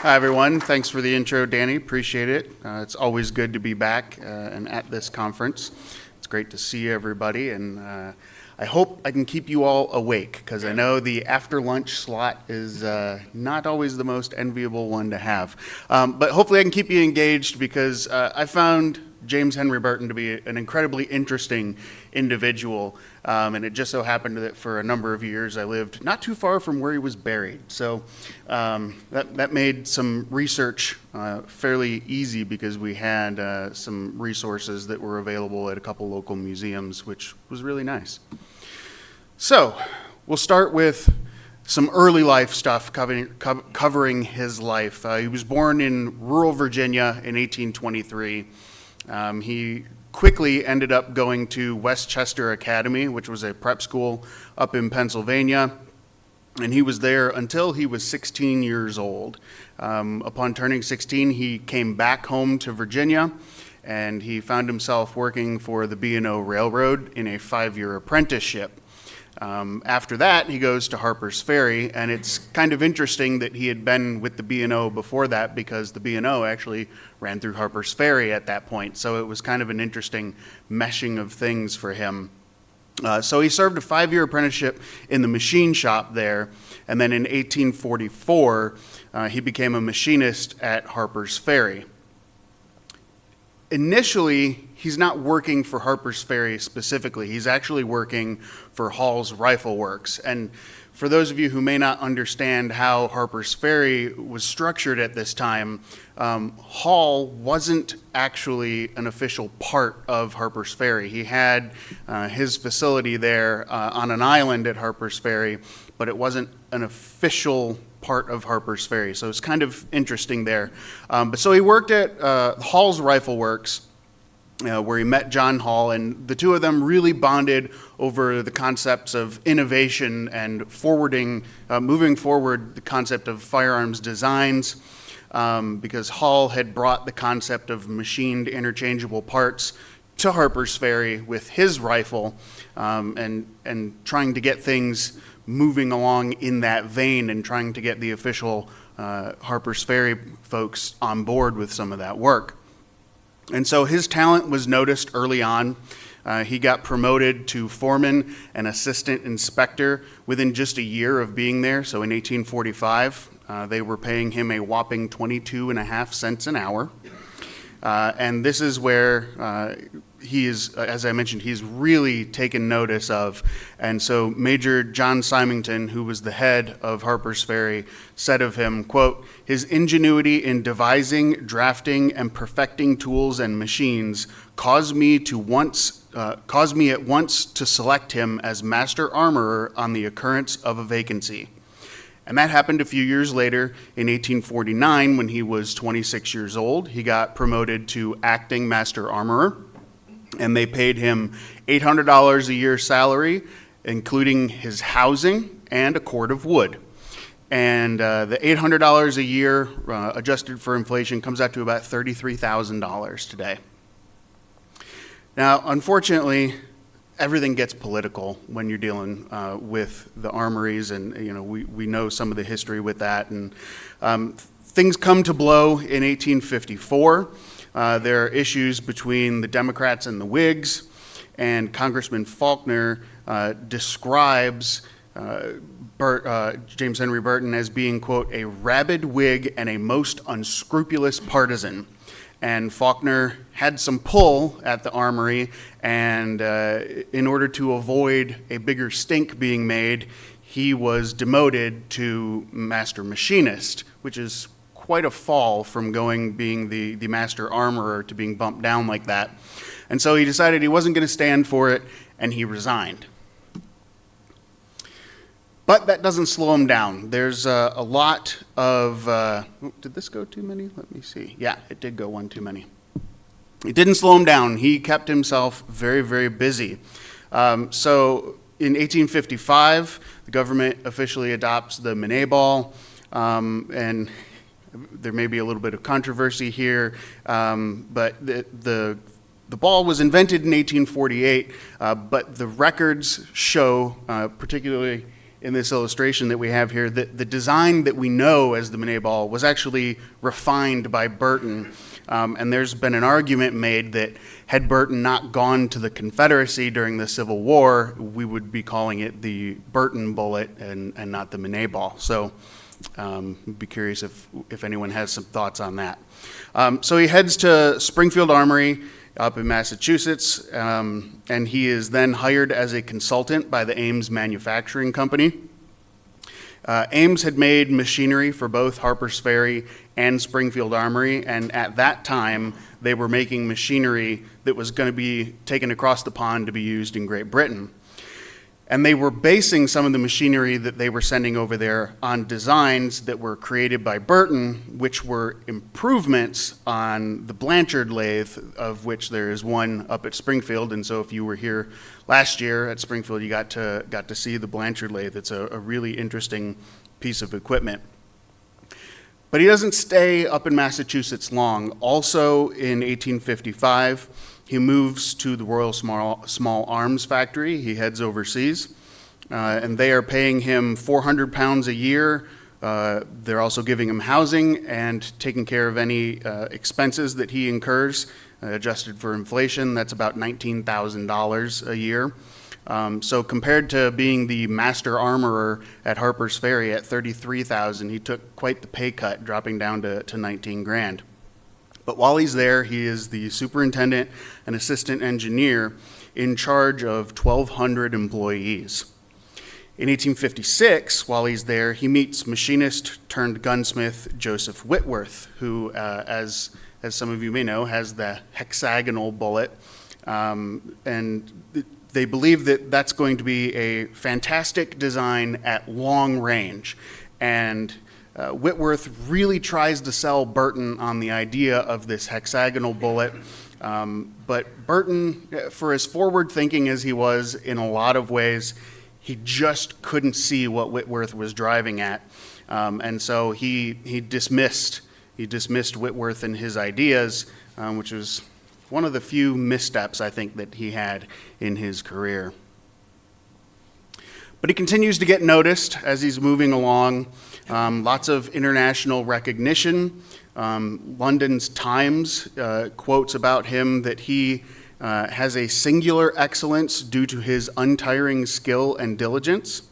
Hi, everyone. Thanks for the intro, Danny. Appreciate it. It's always good to be back and at this conference. It's great to see everybody, and I hope I can keep you all awake, because I know the after-lunch slot is not always the most enviable one to have. But hopefully I can keep you engaged, because I found James Henry Burton to be an incredibly interesting individual, and it just so happened that for a number of years I lived not too far from where he was buried. So that made some research fairly easy, because we had some resources that were available at a couple local museums, which was really nice. So we'll start with some early life stuff covering his life. He was born in rural Virginia in 1823. He quickly ended up going to Westchester Academy, which was a prep school up in Pennsylvania, and he was there until he was 16 years old. Upon turning 16, he came back home to Virginia, and he found himself working for the B&O Railroad in a 5-year apprenticeship. After that, he goes to Harper's Ferry, and it's kind of interesting that he had been with the B&O before that, because the B&O actually ran through Harper's Ferry at that point, so it was kind of an interesting meshing of things for him. So he served a 5-year apprenticeship in the machine shop there, and then in 1844, he became a machinist at Harper's Ferry. Initially, he's not working for Harper's Ferry specifically. He's actually working for Hall's Rifle Works. And for those of you who may not understand how Harper's Ferry was structured at this time, Hall wasn't actually an official part of Harper's Ferry. He had his facility there on an island at Harper's Ferry, but it wasn't an official part of Harper's Ferry. So it's kind of interesting there. But so he worked at Hall's Rifle Works, where he met John Hall, and the two of them really bonded over the concepts of innovation and moving forward the concept of firearms designs, because Hall had brought the concept of machined interchangeable parts to Harper's Ferry with his rifle, and trying to get things moving along in that vein, and trying to get the official Harper's Ferry folks on board with some of that work. And so his talent was noticed early on. He got promoted to foreman and assistant inspector within just a year of being there. So in 1845, they were paying him a whopping 22.5 cents an hour. And this is where he is, as I mentioned, he's really taken notice of. And so Major John Symington, who was the head of Harper's Ferry, said of him, quote, "His ingenuity in devising, drafting, and perfecting tools and machines caused me at once to select him as master armorer on the occurrence of a vacancy." And that happened a few years later in 1849, when he was 26 years old. He got promoted to acting master armorer, and they paid him $800 a year salary, including his housing and a cord of wood. And the $800 a year, adjusted for inflation, comes out to about $33,000 today. Now, unfortunately, everything gets political when you're dealing with the armories, and we know some of the history with that. And things come to blow in 1854. There are issues between the Democrats and the Whigs, and Congressman Faulkner describes James Henry Burton as being, quote, "a rabid Whig and a most unscrupulous partisan." And Faulkner had some pull at the armory, and in order to avoid a bigger stink being made, he was demoted to master machinist, which is quite a fall from being the master armorer to being bumped down like that. And so he decided he wasn't going to stand for it, and he resigned. But that doesn't slow him down. There's a lot of, did this go too many? Let me see. Yeah, it did go one too many. It didn't slow him down. He kept himself very, very busy. So in 1855, the government officially adopts the Minay Ball, and there may be a little bit of controversy here, but the ball was invented in 1848, but the records show, particularly in this illustration that we have here, that the design that we know as the Menet ball was actually refined by Burton. And there's been an argument made that had Burton not gone to the Confederacy during the Civil War, we would be calling it the Burton bullet and not the Menet ball. So I'd be curious if anyone has some thoughts on that. So he heads to Springfield Armory up in Massachusetts, and he is then hired as a consultant by the Ames Manufacturing Company. Ames had made machinery for both Harper's Ferry and Springfield Armory, and at that time, they were making machinery that was going to be taken across the pond to be used in Great Britain. And they were basing some of the machinery that they were sending over there on designs that were created by Burton, which were improvements on the Blanchard lathe, of which there is one up at Springfield. And so if you were here last year at Springfield, you got to see the Blanchard lathe. It's a really interesting piece of equipment. But he doesn't stay up in Massachusetts long. Also in 1855, he moves to the Royal Small Arms Factory. He heads overseas, and they are paying him 400 pounds a year. They're also giving him housing and taking care of any expenses that he incurs. Adjusted for inflation, that's about $19,000 a year. So compared to being the master armorer at Harper's Ferry at $33,000, he took quite the pay cut, dropping down to 19 grand. But while he's there, he is the superintendent and assistant engineer in charge of 1,200 employees. In 1856, while he's there, he meets machinist turned gunsmith Joseph Whitworth, who, as some of you may know, has the hexagonal bullet. And they believe that that's going to be a fantastic design at long range. And Whitworth really tries to sell Burton on the idea of this hexagonal bullet, but Burton, for as forward thinking as he was in a lot of ways, he just couldn't see what Whitworth was driving at, and so he dismissed Whitworth and his ideas, which was one of the few missteps I think that he had in his career. But he continues to get noticed as he's moving along. Lots of international recognition. London's Times quotes about him that he has a singular excellence due to his untiring skill and diligence.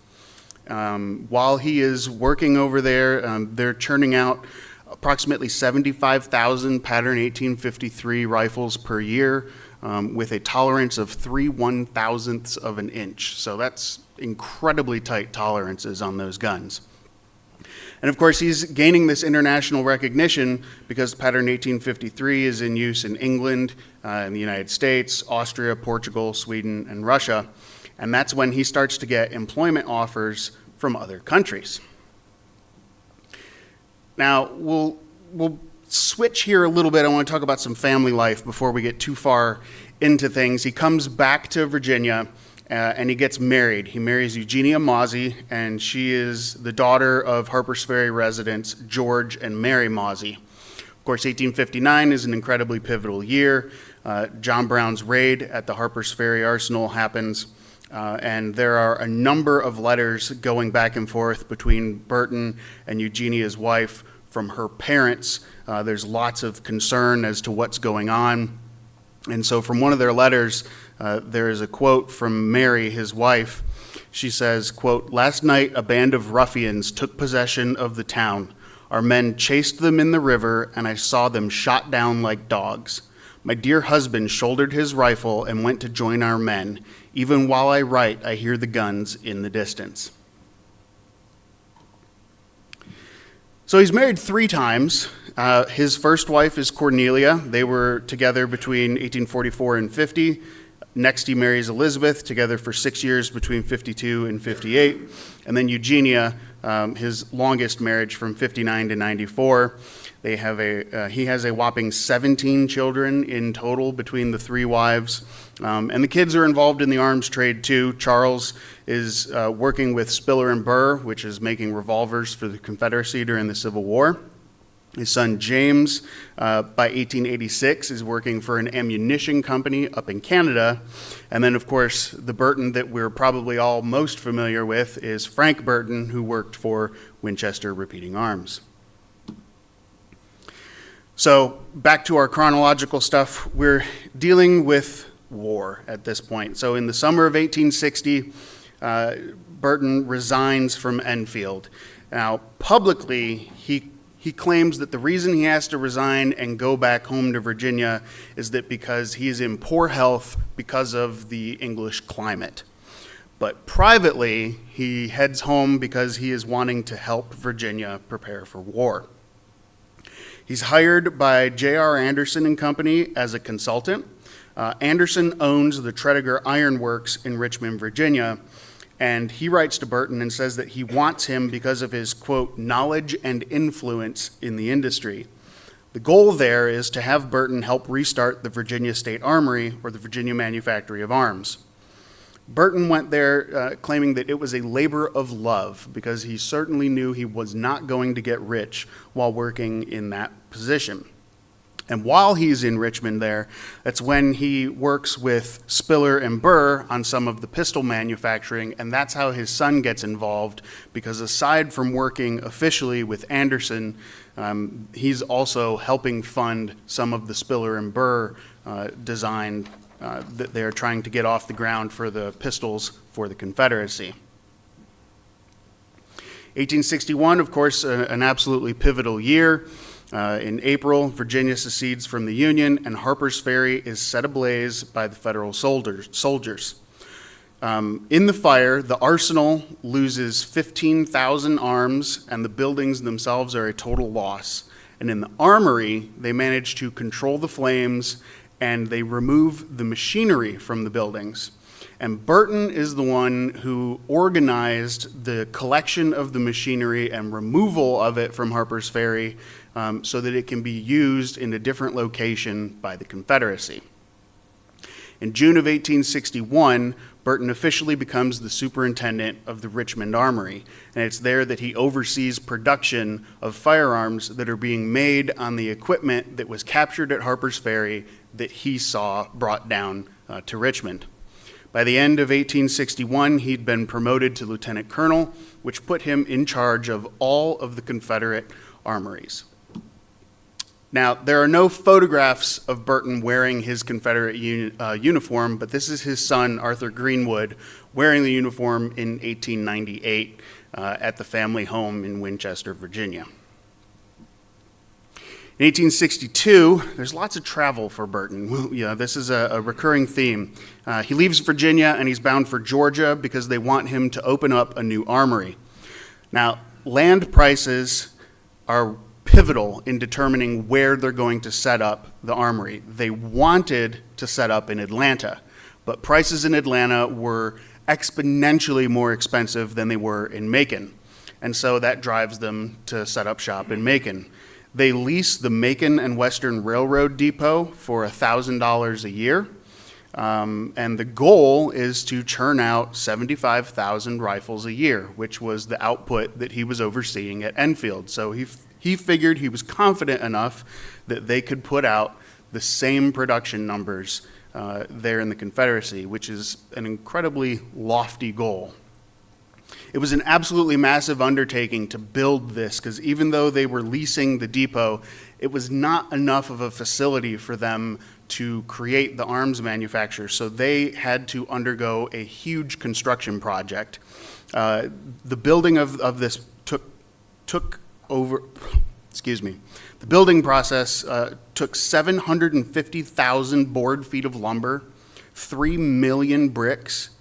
While he is working over there, they're churning out approximately 75,000 pattern 1853 rifles per year with a tolerance of 3/1000ths of an inch. So that's incredibly tight tolerances on those guns. And of course, he's gaining this international recognition because pattern 1853 is in use in England, in the United States, Austria, Portugal, Sweden, and Russia. And that's when he starts to get employment offers from other countries. Now, we'll switch here a little bit. I want to talk about some family life before we get too far into things. He comes back to Virginia, and he gets married. He marries Eugenia Mawsey, and she is the daughter of Harper's Ferry residents George and Mary Mawsey. Of course, 1859 is an incredibly pivotal year. John Brown's raid at the Harper's Ferry Arsenal happens, and there are a number of letters going back and forth between Burton and Eugenia's wife from her parents. There's lots of concern as to what's going on. And so from one of their letters, there is a quote from Mary, his wife. She says, quote, "Last night a band of ruffians took possession of the town. Our men chased them in the river, and I saw them shot down like dogs. My dear husband shouldered his rifle and went to join our men. Even while I write, I hear the guns in the distance." So he's married 3 times. His first wife is Cornelia. They were together between 1844 and 50. Next, he marries Elizabeth, together for 6 years between 52 and 58. And then Eugenia, his longest marriage from 59 to 94. He has a whopping 17 children in total between the 3 wives. And the kids are involved in the arms trade too. Charles is working with Spiller and Burr, which is making revolvers for the Confederacy during the Civil War. His son James, by 1886, is working for an ammunition company up in Canada. And then, of course, the Burton that we're probably all most familiar with is Frank Burton, who worked for Winchester Repeating Arms. So back to our chronological stuff, we're dealing with war at this point. So in the summer of 1860, Burton resigns from Enfield. Now, publicly, he claims that the reason he has to resign and go back home to Virginia is that because he is in poor health because of the English climate. But privately, he heads home because he is wanting to help Virginia prepare for war. He's hired by J.R. Anderson and Company as a consultant. Anderson owns the Tredegar Iron Works in Richmond, Virginia, and he writes to Burton and says that he wants him because of his, quote, knowledge and influence in the industry. The goal there is to have Burton help restart the Virginia State Armory, or the Virginia Manufactory of Arms. Burton went there claiming that it was a labor of love because he certainly knew he was not going to get rich while working in that position. And while he's in Richmond there, that's when he works with Spiller and Burr on some of the pistol manufacturing, and that's how his son gets involved, because aside from working officially with Anderson, he's also helping fund some of the Spiller and Burr design that they're trying to get off the ground for the pistols for the Confederacy. 1861, of course, an absolutely pivotal year. In April, Virginia secedes from the Union, and Harper's Ferry is set ablaze by the Federal soldiers. In the fire, the arsenal loses 15,000 arms, and the buildings themselves are a total loss. And in the armory, they manage to control the flames, and they remove the machinery from the buildings. And Burton is the one who organized the collection of the machinery and removal of it from Harper's Ferry so that it can be used in a different location by the Confederacy. In June of 1861, Burton officially becomes the superintendent of the Richmond Armory, and it's there that he oversees production of firearms that are being made on the equipment that was captured at Harper's Ferry that he saw brought down to Richmond. By the end of 1861, he'd been promoted to lieutenant colonel, which put him in charge of all of the Confederate armories. Now, there are no photographs of Burton wearing his Confederate uniform, but this is his son, Arthur Greenwood, wearing the uniform in 1898 at the family home in Winchester, Virginia. In 1862, there's lots of travel for Burton. This is a recurring theme. He leaves Virginia and he's bound for Georgia because they want him to open up a new armory. Now, land prices are pivotal in determining where they're going to set up the armory. They wanted to set up in Atlanta, but prices in Atlanta were exponentially more expensive than they were in Macon, and so that drives them to set up shop in Macon. They lease the Macon and Western Railroad Depot for $1,000 a year, and the goal is to churn out 75,000 rifles a year, which was the output that he was overseeing at Enfield. So he figured he was confident enough that they could put out the same production numbers there in the Confederacy, which is an incredibly lofty goal. It was an absolutely massive undertaking to build this, because even though they were leasing the depot, it was not enough of a facility for them to create the arms manufacture, so they had to undergo a huge construction project. The building of this took over, the building process took 750,000 board feet of lumber, 3 million bricks,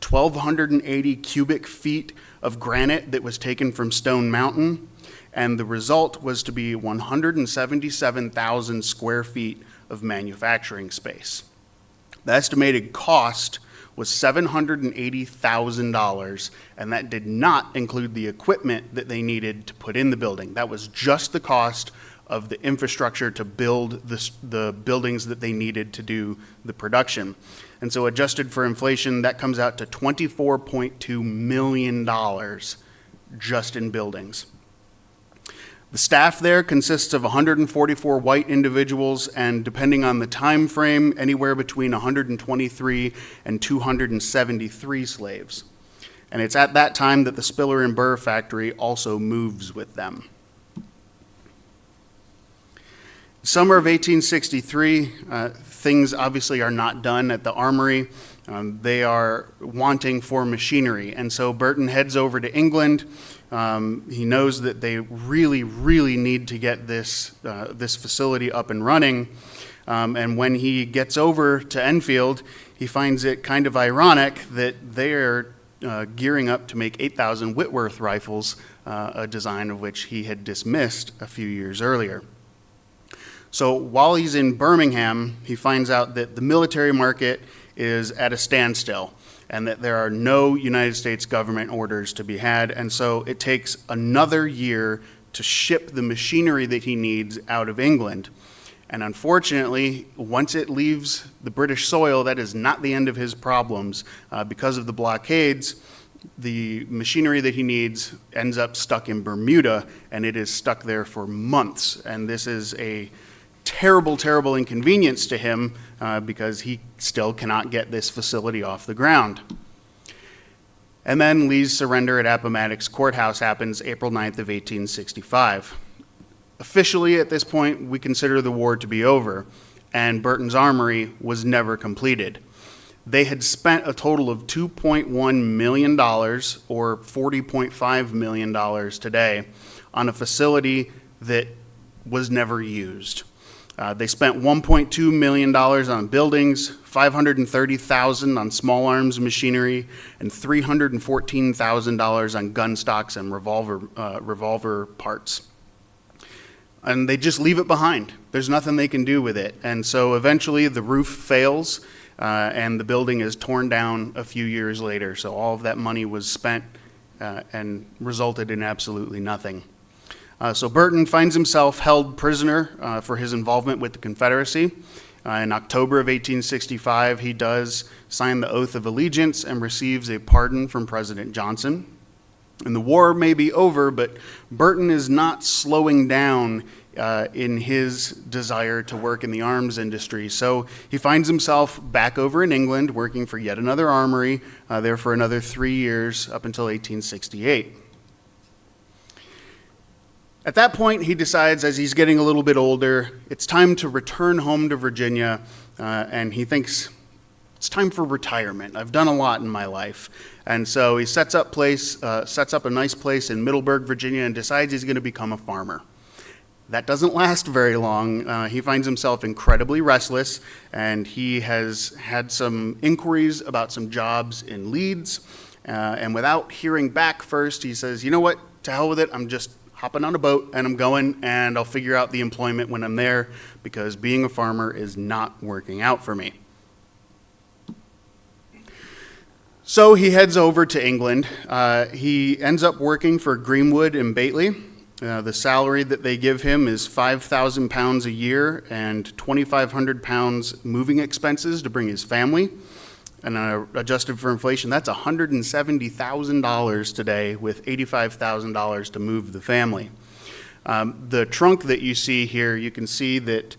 1,280 cubic feet of granite that was taken from Stone Mountain, and the result was to be 177,000 square feet of manufacturing space. The estimated cost was $780,000, and that did not include the equipment that they needed to put in the building. That was just the cost of the infrastructure to build the buildings that they needed to do the production. And so adjusted for inflation, that comes out to $24.2 million just in buildings. The staff there consists of 144 white individuals, and depending on the time frame, anywhere between 123 and 273 slaves. And it's at that time that the Spiller and Burr factory also moves with them. Summer of 1863, things obviously are not done at the armory. They are wanting for machinery, and so Burton heads over to England. He knows that they really, really need to get this facility up and running. And when he gets over to Enfield, he finds it kind of ironic that they are gearing up to make 8,000 Whitworth rifles, a design of which he had dismissed a few years earlier. So while he's in Birmingham, he finds out that the military market is at a standstill and that there are no United States government orders to be had, and so it takes another year to ship the machinery that he needs out of England. And unfortunately, once it leaves the British soil, that is not the end of his problems. Because of the blockades, the machinery that he needs ends up stuck in Bermuda, and it is stuck there for months. And this is a terrible, terrible inconvenience to him because he still cannot get this facility off the ground. And then Lee's surrender at Appomattox Courthouse happens April 9th of 1865. Officially, at this point, we consider the war to be over, and Burton's armory was never completed. They had spent a total of $2.1 million, or $40.5 million today, on a facility that was never used. They spent $1.2 million on buildings, $530,000 on small arms machinery, and $314,000 on gun stocks and revolver parts. And they just leave it behind. There's nothing they can do with it. And so eventually the roof fails, and the building is torn down a few years later. So all of that money was spent and resulted in absolutely nothing. So Burton finds himself held prisoner for his involvement with the Confederacy. In October of 1865, he does sign the Oath of Allegiance and receives a pardon from President Johnson. And the war may be over, but Burton is not slowing down in his desire to work in the arms industry. So he finds himself back over in England working for yet another armory, there for another 3 years up until 1868. At that point, he decides, as he's getting a little bit older, it's time to return home to Virginia, and he thinks, it's time for retirement. I've done a lot in my life. And so he sets up a nice place in Middleburg, Virginia, and decides he's going to become a farmer. That doesn't last very long. He finds himself incredibly restless, and he has had some inquiries about some jobs in Leeds. And without hearing back first, he says, you know what, to hell with it, I'm just hopping on a boat and I'm going, and I'll figure out the employment when I'm there, because being a farmer is not working out for me. So he heads over to England. He ends up working for Greenwood and Bately. The salary that they give him is £5,000 a year and £2,500 moving expenses to bring his family. And adjusted for inflation, that's $170,000 today, with $85,000 to move the family. The trunk that you see here, you can see that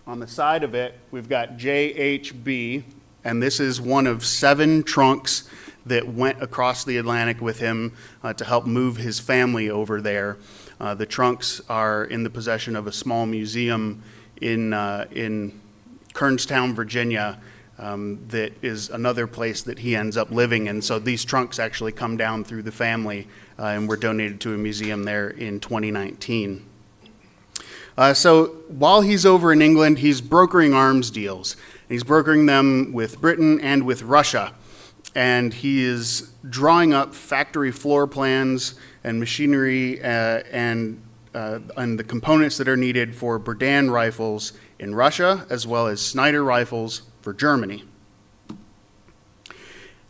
on the side of it, we've got JHB, and this is one of 7 trunks that went across the Atlantic with him to help move his family over there. The trunks are in the possession of a small museum in Kernstown, Virginia, that is another place that he ends up living. And so these trunks actually come down through the family and were donated to a museum there in 2019. So while he's over in England, he's brokering arms deals. He's brokering them with Britain and with Russia. And he is drawing up factory floor plans and machinery and the components that are needed for Burdan rifles in Russia, as well as Snyder rifles for Germany.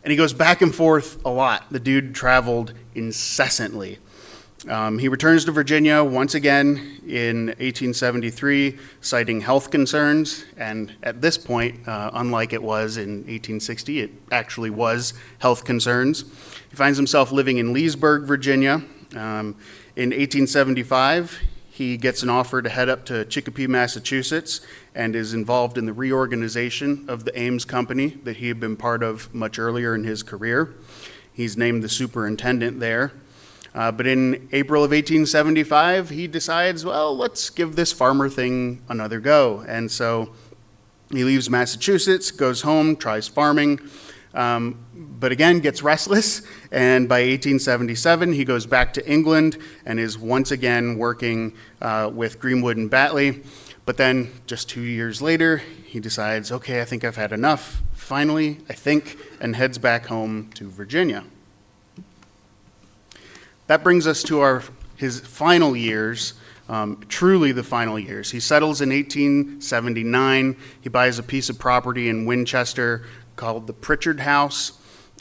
And he goes back and forth a lot. The dude traveled incessantly. He returns to Virginia once again in 1873, citing health concerns. And at this point, unlike it was in 1860, it actually was health concerns. He finds himself living in Leesburg, Virginia. In 1875, he gets an offer to head up to Chicopee, Massachusetts, and is involved in the reorganization of the Ames Company that he had been part of much earlier in his career. He's named the superintendent there. But in April of 1875, he decides, well, let's give this farmer thing another go. And so he leaves Massachusetts, goes home, tries farming, but again gets restless. And by 1877, he goes back to England and is once again working with Greenwood and Batley. But then just 2 years later, he decides, okay, I think I've had enough, finally, I think, and heads back home to Virginia. That brings us to his final years, truly the final years. He settles in 1879. He buys a piece of property in Winchester called the Pritchard House.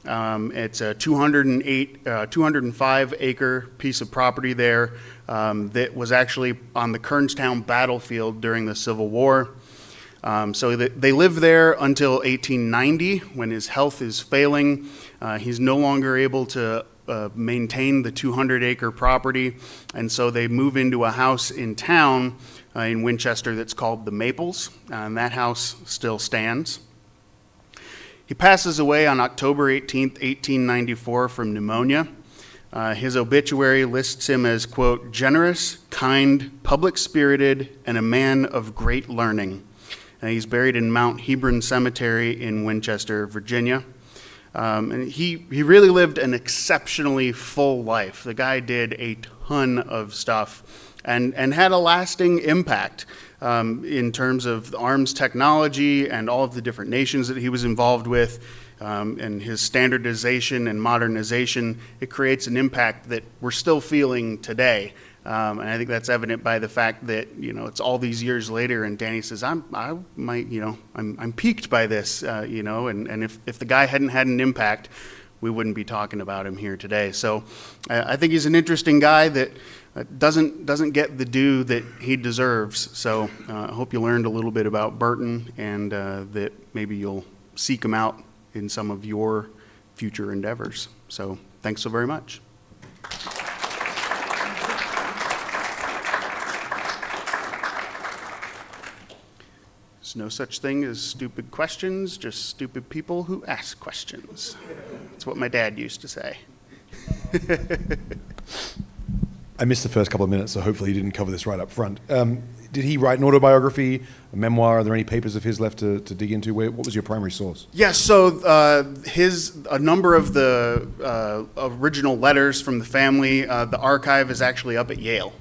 It's a 205 acre piece of property there that was actually on the Kernstown battlefield during the Civil War. So they live there until 1890 when his health is failing. He's no longer able to maintain the 200 acre property, and so they move into a house in town in Winchester that's called the Maples, and that house still stands. He passes away on October 18th, 1894 from pneumonia. His obituary lists him as, quote, generous, kind, public-spirited, and a man of great learning. He's buried in Mount Hebron Cemetery in Winchester, Virginia. And he really lived an exceptionally full life. The guy did a ton of stuff and had a lasting impact in terms of arms technology and all of the different nations that he was involved with, and his standardization and modernization. It creates an impact that we're still feeling today. And I think that's evident by the fact that, it's all these years later, and Danny says, I'm piqued by this, and if the guy hadn't had an impact, we wouldn't be talking about him here today. So I think he's an interesting guy that doesn't get the due that he deserves. So I hope you learned a little bit about Burton, and that maybe you'll seek him out in some of your future endeavors. So thanks so very much. There's no such thing as stupid questions, just stupid people who ask questions. That's what my dad used to say. I missed the first couple of minutes, so hopefully you didn't cover this right up front. Did he write an autobiography, a memoir? Are there any papers of his left to dig into? What was your primary source? Yes, so a number of the original letters from the family, the archive is actually up at Yale.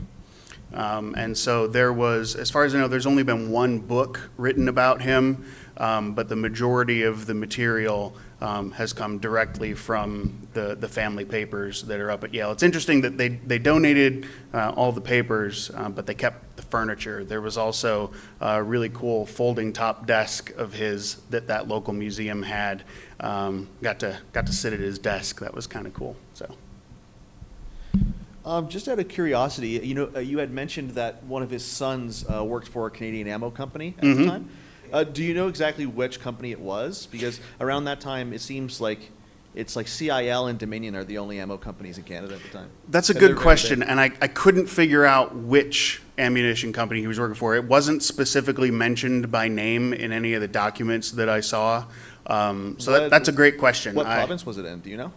And so there was, as far as I know, there's only been one book written about him, but the majority of the material has come directly from the family papers that are up at Yale. It's interesting that they donated all the papers, but they kept the furniture. There was also a really cool folding top desk of his that local museum had. Got to sit at his desk. That was kind of cool. So. Just out of curiosity, you had mentioned that one of his sons worked for a Canadian ammo company at the time. Do you know exactly which company it was? Because around that time, it seems like it's like CIL and Dominion are the only ammo companies in Canada at the time. That's a good question, and I couldn't figure out which ammunition company he was working for. It wasn't specifically mentioned by name in any of the documents that I saw. So that's a great question. What province was it in? Do you know?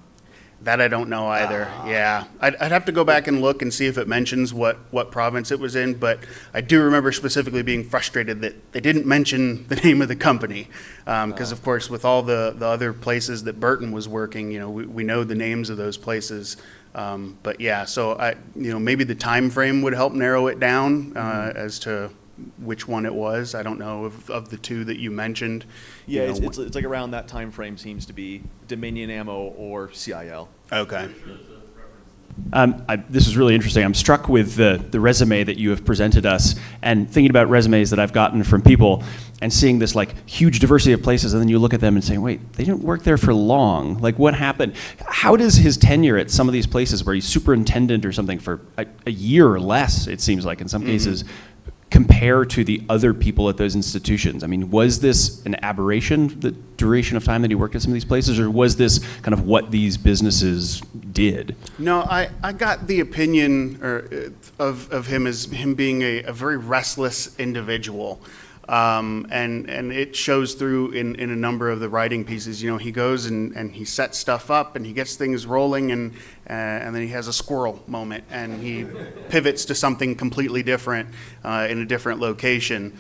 That I don't know either. Yeah, I'd have to go back and look and see if it mentions what province it was in, but I do remember specifically being frustrated that they didn't mention the name of the company, because of course with all the other places that Burton was working, we know the names of those places. But yeah, so maybe the time frame would help narrow it down as to which one it was. I don't know of the two that you mentioned. Yeah, it's like around that time frame seems to be Dominion Ammo or CIL. Okay. This is really interesting. I'm struck with the resume that you have presented us, and thinking about resumes that I've gotten from people and seeing this like huge diversity of places, and then you look at them and say, wait, they didn't work there for long. Like, what happened? How does his tenure at some of these places where he's superintendent or something for a year or less, it seems like in some cases, compare to the other people at those institutions? I mean, was this an aberration, the duration of time that he worked at some of these places, or was this kind of what these businesses did. No, I got the opinion of him as him being a very restless individual. And it shows through in a number of the writing pieces. You know, he goes and he sets stuff up and he gets things rolling and then he has a squirrel moment and he pivots to something completely different in a different location.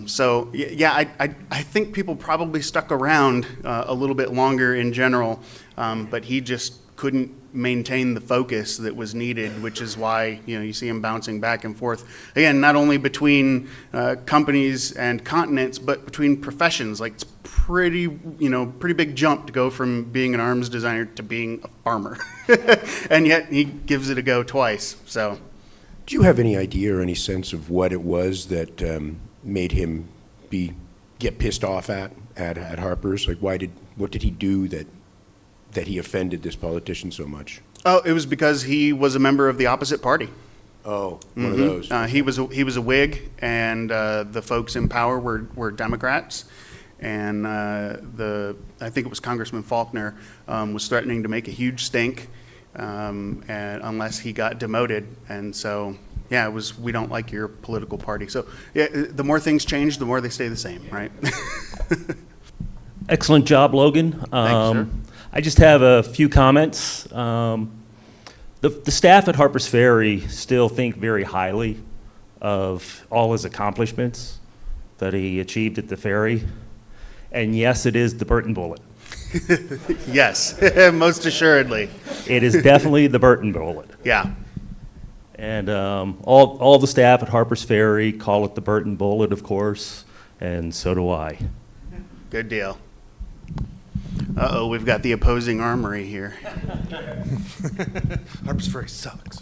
So yeah, I think people probably stuck around a little bit longer in general, but he just couldn't maintain the focus that was needed, which is why, you know, you see him bouncing back and forth. Again, not only between companies and continents, but between professions. Like, it's pretty big jump to go from being an arms designer to being a farmer. And yet he gives it a go twice, so. Do you have any idea or any sense of what it was that made him get pissed off at Harper's? Like, what did he do that he offended this politician so much? Oh, it was because he was a member of the opposite party. Oh, one of those. He was a Whig, and the folks in power were Democrats. And I think it was Congressman Faulkner was threatening to make a huge stink, and unless he got demoted. And so, yeah, it was, we don't like your political party. So, yeah, the more things change, the more they stay the same, right? Excellent job, Logan. Thanks, sir. I just have a few comments. The staff at Harper's Ferry still think very highly of all his accomplishments that he achieved at the ferry. And yes, it is the Burton bullet. Yes, most assuredly. It is definitely the Burton bullet. Yeah. And all the staff at Harper's Ferry call it the Burton bullet, of course, and so do I. Good deal. Uh-oh, we've got the opposing armory here. Harper's Ferry sucks.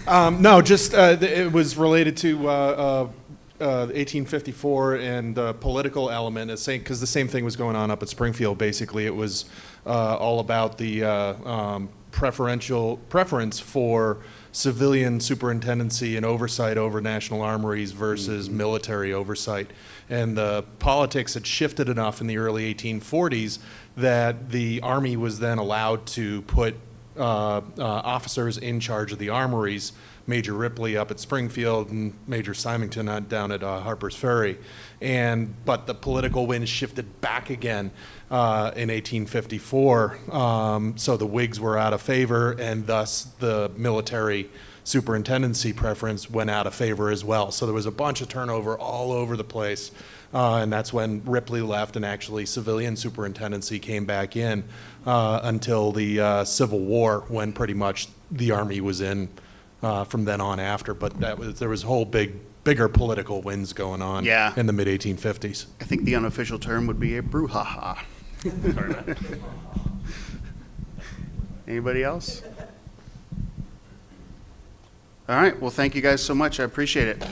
No, just it was related to 1854 and the political element, because the same thing was going on up at Springfield. Basically, it was all about the preference for civilian superintendency and oversight over national armories versus military oversight. And the politics had shifted enough in the early 1840s that the Army was then allowed to put officers in charge of the armories, Major Ripley up at Springfield and Major Symington down at Harper's Ferry. But the political winds shifted back again in 1854, so the Whigs were out of favor, and thus the military superintendency preference went out of favor as well. So there was a bunch of turnover all over the place, and that's when Ripley left and actually civilian superintendency came back in until the Civil War, when pretty much the Army was in from then on after. But there was a whole bigger political winds going on in the mid-1850s. I think the unofficial term would be a brouhaha. Anybody else? All right, well, thank you guys so much. I appreciate it.